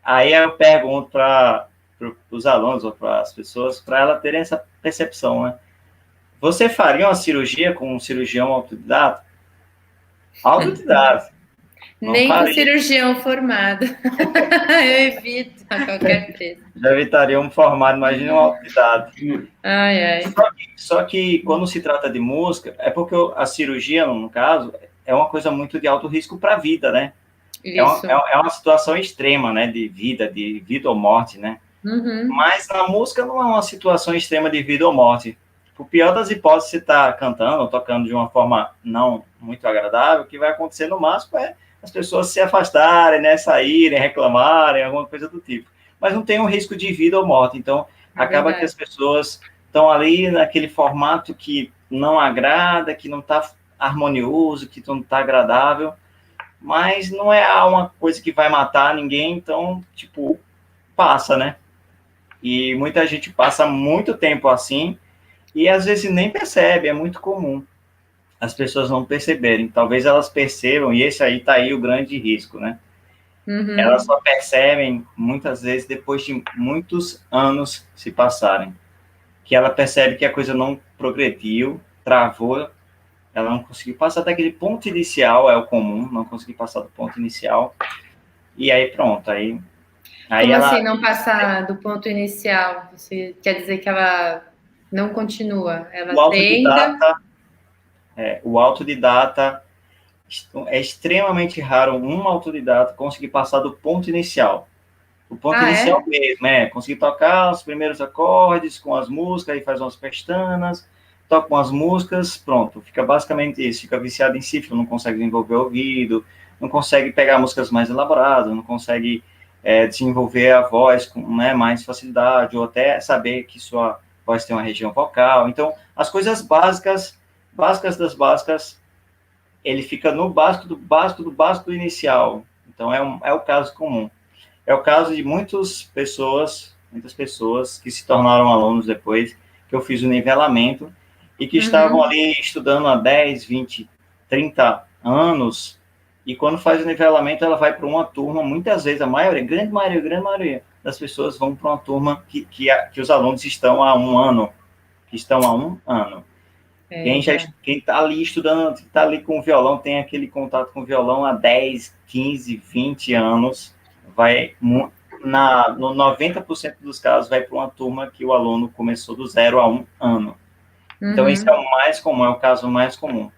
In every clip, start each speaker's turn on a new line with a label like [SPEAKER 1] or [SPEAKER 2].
[SPEAKER 1] Aí eu pergunto para os alunos ou para as pessoas, para ela terem essa percepção, né? Você faria uma cirurgia com um cirurgião autodidata? Autodidata. Não
[SPEAKER 2] Nem com
[SPEAKER 1] faria.
[SPEAKER 2] cirurgião formado. Eu evito a qualquer preço.
[SPEAKER 1] Já evitaria um formado, imagina um autodidata.
[SPEAKER 2] Ai, ai.
[SPEAKER 1] Só que quando se trata de música, é porque a cirurgia, no caso, é uma coisa muito de alto risco para a vida, né?
[SPEAKER 2] Isso.
[SPEAKER 1] É uma situação extrema, né? De vida ou morte, né?
[SPEAKER 2] Uhum.
[SPEAKER 1] Mas na música não é uma situação extrema de vida ou morte. O pior das hipóteses, você está cantando ou tocando de uma forma não muito agradável, o que vai acontecer no máximo é as pessoas se afastarem, né? Saírem, reclamarem, alguma coisa do tipo. Mas não tem um risco de vida ou morte. Então,
[SPEAKER 2] É
[SPEAKER 1] acaba que
[SPEAKER 2] verdade.
[SPEAKER 1] as pessoas estão ali naquele formato que não agrada, que não está harmonioso, que não está agradável, mas não é uma coisa que vai matar ninguém, então, tipo, passa, né? E muita gente passa muito tempo assim e às vezes nem percebe, é muito comum as pessoas não perceberem. Talvez elas percebam, e esse aí tá aí o grande risco, né? Elas
[SPEAKER 2] Uhum.
[SPEAKER 1] só percebem muitas vezes depois de muitos anos se passarem, que ela percebe que a coisa não progrediu, travou, ela não conseguiu passar daquele ponto inicial, é o comum, não conseguir passar do ponto inicial, e aí pronto, aí
[SPEAKER 2] Como assim
[SPEAKER 1] ela
[SPEAKER 2] não passar do ponto inicial? Você quer dizer que ela não continua? Ela
[SPEAKER 1] o
[SPEAKER 2] tenta.
[SPEAKER 1] autodidata, o autodidata é extremamente raro um autodidata conseguir passar do ponto inicial. O ponto
[SPEAKER 2] Ah,
[SPEAKER 1] inicial
[SPEAKER 2] é?
[SPEAKER 1] mesmo, conseguir tocar os primeiros acordes com as músicas, aí faz umas pestanas, toca umas músicas, pronto. Fica basicamente isso, fica viciado em si, não consegue desenvolver o ouvido, não consegue pegar músicas mais elaboradas, não consegue desenvolver a voz com mais facilidade, ou até saber que sua voz tem uma região vocal. Então, as coisas básicas, básicas das básicas, ele fica no básico do básico do básico do inicial. Então, é o caso comum. É o caso de muitas pessoas que se tornaram alunos depois que eu fiz o nivelamento e que estavam
[SPEAKER 2] Uhum.
[SPEAKER 1] ali estudando há 10, 20, 30 anos, e quando faz o nivelamento ela vai para uma turma, muitas vezes, grande maioria das pessoas vão para uma turma que os alunos estão há um ano, que estão há um ano.
[SPEAKER 2] É.
[SPEAKER 1] Quem está ali estudando, está ali com o violão, tem aquele contato com o violão há 10, 15, 20 anos, vai no 90% dos casos vai para uma turma que o aluno começou do 0 a 1 ano. Então, esse é
[SPEAKER 2] Uhum.
[SPEAKER 1] o mais comum, é o caso mais comum.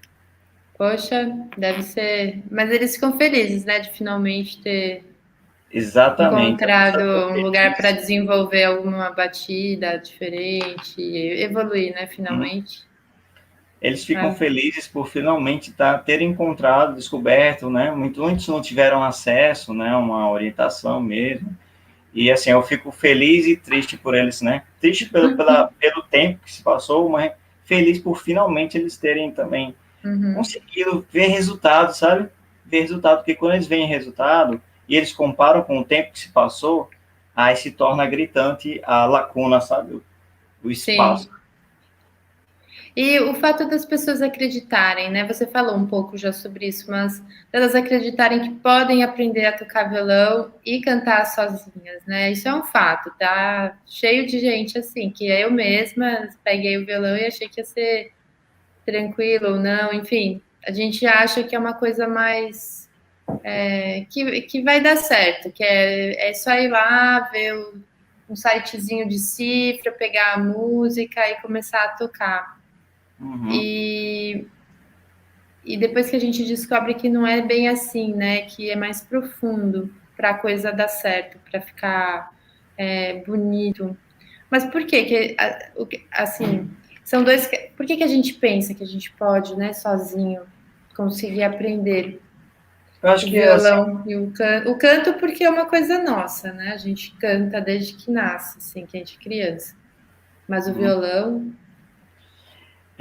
[SPEAKER 2] Poxa, deve ser. Mas eles ficam felizes, né, de finalmente ter
[SPEAKER 1] Exatamente. A
[SPEAKER 2] encontrado
[SPEAKER 1] pessoa fica
[SPEAKER 2] um lugar para
[SPEAKER 1] feliz.
[SPEAKER 2] desenvolver alguma batida diferente, evoluir, né,
[SPEAKER 1] Hum.
[SPEAKER 2] finalmente.
[SPEAKER 1] Eles ficam
[SPEAKER 2] Ah,
[SPEAKER 1] felizes por finalmente ter encontrado, descoberto, né? Muitos não tiveram acesso, né? Uma orientação mesmo. E assim, eu fico feliz e triste por eles, né? Triste pelo tempo que se passou, mas feliz por finalmente eles terem também
[SPEAKER 2] uhum.
[SPEAKER 1] conseguido ver resultado, sabe? Ver resultado, porque quando eles veem resultado e eles comparam com o tempo que se passou, aí se torna gritante a lacuna, sabe? O espaço.
[SPEAKER 2] Sim. E o fato das pessoas acreditarem, né? Você falou um pouco já sobre isso, mas elas acreditarem que podem aprender a tocar violão e cantar sozinhas, né? Isso é um fato, tá? Cheio de gente assim, que eu mesma peguei o violão e achei que ia ser tranquilo ou não, enfim. A gente acha que é uma coisa mais que vai dar certo, que é só ir lá, ver um sitezinho de cifra, pegar a música e começar a tocar.
[SPEAKER 1] Uhum,
[SPEAKER 2] E, e depois que a gente descobre que não é bem assim, né? Que é mais profundo para a coisa dar certo, para ficar bonito. Mas por que assim, são dois. Por que a gente pensa que a gente pode, né, sozinho, conseguir aprender
[SPEAKER 1] eu acho
[SPEAKER 2] o
[SPEAKER 1] que assim,
[SPEAKER 2] violão e o canto? O canto porque é uma coisa nossa, né? A gente canta desde que nasce, assim, que a gente é criança. Mas o violão,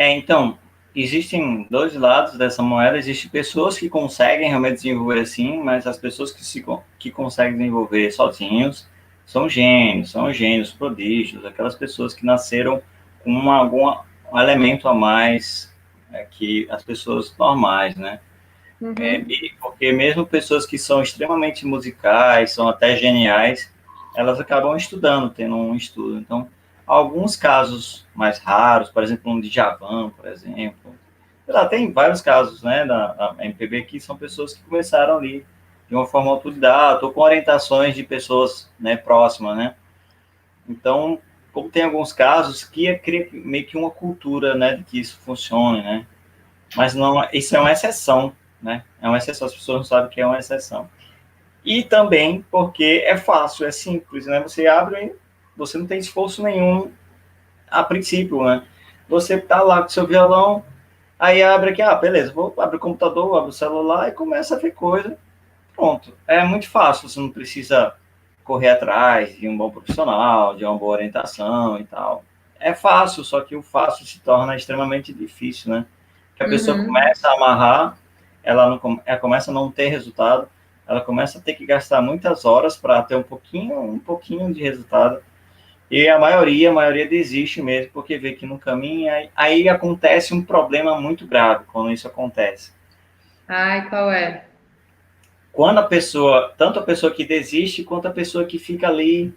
[SPEAKER 1] então, existem dois lados dessa moeda. Existem pessoas que conseguem realmente desenvolver assim, mas as pessoas que conseguem desenvolver sozinhos são gênios, prodígios, aquelas pessoas que nasceram com algum um elemento a mais que as pessoas normais, né?
[SPEAKER 2] Uhum.
[SPEAKER 1] Porque mesmo pessoas que são extremamente musicais, são até geniais, elas acabam estudando, tendo um estudo. Então, alguns casos mais raros, por exemplo, um Djavan, por exemplo, tem vários casos, né, da MPB que são pessoas que começaram ali de uma forma autodidata, ou com orientações de pessoas, né, próximas, né. Então, como tem alguns casos que é meio que uma cultura, né, de que isso funcione, né, mas não, isso é uma exceção, né? É uma exceção, as pessoas não sabem que é uma exceção. E também porque é fácil, é simples, né? Você abre, você não tem esforço nenhum a princípio, né? Você tá lá com seu violão, aí abre aqui, beleza, vou abrir o computador, abre o celular e começa a ver coisa. Pronto. É muito fácil, você não precisa correr atrás de um bom profissional, de uma boa orientação e tal. É fácil, só que o fácil se torna extremamente difícil, né? Que a pessoa
[SPEAKER 2] Uhum.
[SPEAKER 1] começa a amarrar, ela começa a não ter resultado, ela começa a ter que gastar muitas horas para ter um pouquinho de resultado. E a maioria desiste mesmo, porque vê que no caminho, aí acontece um problema muito grave quando isso acontece.
[SPEAKER 2] Ai, qual é?
[SPEAKER 1] Quando a pessoa, tanto a pessoa que desiste, quanto a pessoa que fica ali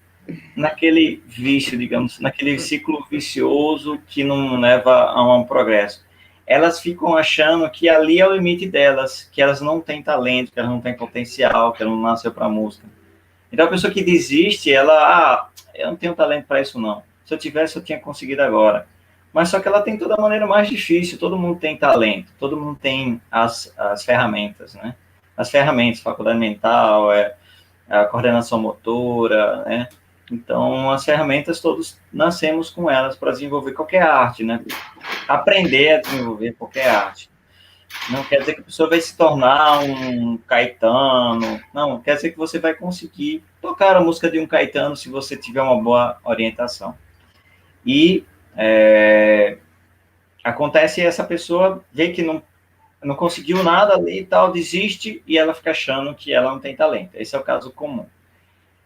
[SPEAKER 1] naquele vício, digamos, naquele ciclo vicioso que não leva a um progresso. Elas ficam achando que ali é o limite delas, que elas não têm talento, que elas não têm potencial, que ela não nasceu para música. Então a pessoa que desiste, eu não tenho talento para isso não. Se eu tivesse, eu tinha conseguido agora. Mas só que ela tem toda a maneira mais difícil, todo mundo tem talento, todo mundo tem as ferramentas, né? As ferramentas, faculdade mental, a coordenação motora, né? Então, as ferramentas todos nascemos com elas para desenvolver qualquer arte, né? Aprender a desenvolver qualquer arte. Não quer dizer que a pessoa vai se tornar um Caetano. Não, quer dizer que você vai conseguir tocar a música de um Caetano se você tiver uma boa orientação. E é, acontece essa pessoa vê que não conseguiu nada ali e tal, desiste e ela fica achando que ela não tem talento. Esse é o caso comum.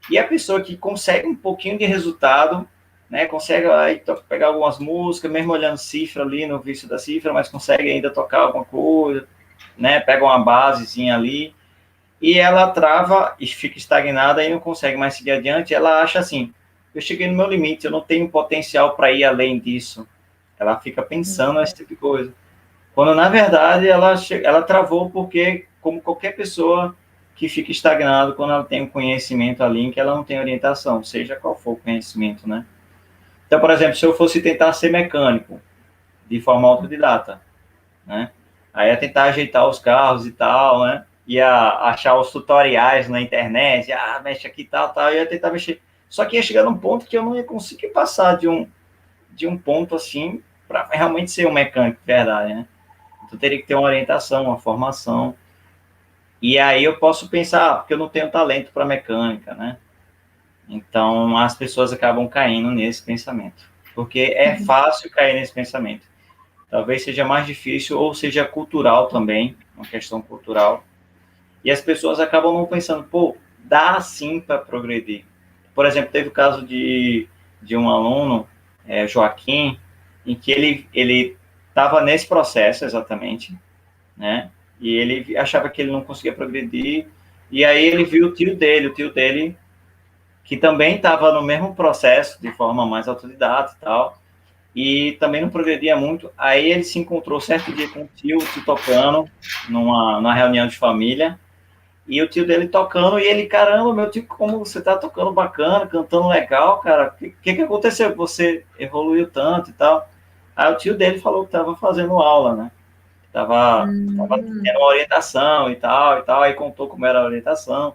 [SPEAKER 1] E a pessoa que consegue um pouquinho de resultado, né, consegue aí, pegar algumas músicas, mesmo olhando cifra ali no vício da cifra, mas consegue ainda tocar alguma coisa, né, pega uma basezinha ali, e ela trava e fica estagnada e não consegue mais seguir adiante. Ela acha assim: eu cheguei no meu limite, eu não tenho potencial para ir além disso. Ela fica pensando esse tipo de coisa. Quando, na verdade, ela travou porque, como qualquer pessoa que fica estagnado quando ela tem um conhecimento ali em que ela não tem orientação, seja qual for o conhecimento, né? Então, por exemplo, se eu fosse tentar ser mecânico de forma autodidata, né? Aí ia tentar ajeitar os carros e tal, né? Ia achar os tutoriais na internet, mexe aqui e tal, tal, ia tentar mexer. Só que ia chegar num ponto que eu não ia conseguir passar de um ponto assim para realmente ser um mecânico de verdade, né? Então teria que ter uma orientação, uma formação. E aí eu posso pensar, porque eu não tenho talento para mecânica, né? Então as pessoas acabam caindo nesse pensamento. Porque é fácil cair nesse pensamento. Talvez seja mais difícil, ou seja cultural também, uma questão cultural. E as pessoas acabam não pensando, pô, dá sim para progredir. Por exemplo, teve o caso de um aluno, Joaquim, em que ele estava nesse processo exatamente, né? E ele achava que ele não conseguia progredir. E aí ele viu o tio dele que também estava no mesmo processo, de forma mais autodidata e tal, e também não progredia muito. Aí ele se encontrou certo dia com o tio tocando, numa reunião de família, e o tio dele tocando, e ele, caramba, meu tio, como você tá tocando bacana, cantando legal, cara, o que aconteceu que você evoluiu tanto e tal? Aí o tio dele falou que estava fazendo aula, né? Tava tendo uma orientação e tal, aí contou como era a orientação.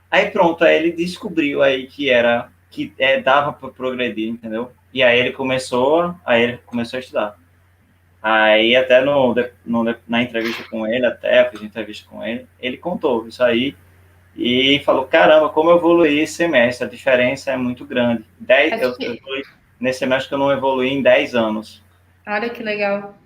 [SPEAKER 1] Aí pronto, aí ele descobriu aí que dava para progredir, entendeu? E aí ele começou a estudar. Aí até na entrevista com ele, até fiz entrevista com ele contou isso aí e falou, caramba, como eu evoluí esse semestre, a diferença é muito grande. Eu
[SPEAKER 2] Acho que...
[SPEAKER 1] evoluí, nesse semestre que eu não evoluí em 10 anos.
[SPEAKER 2] Olha que legal.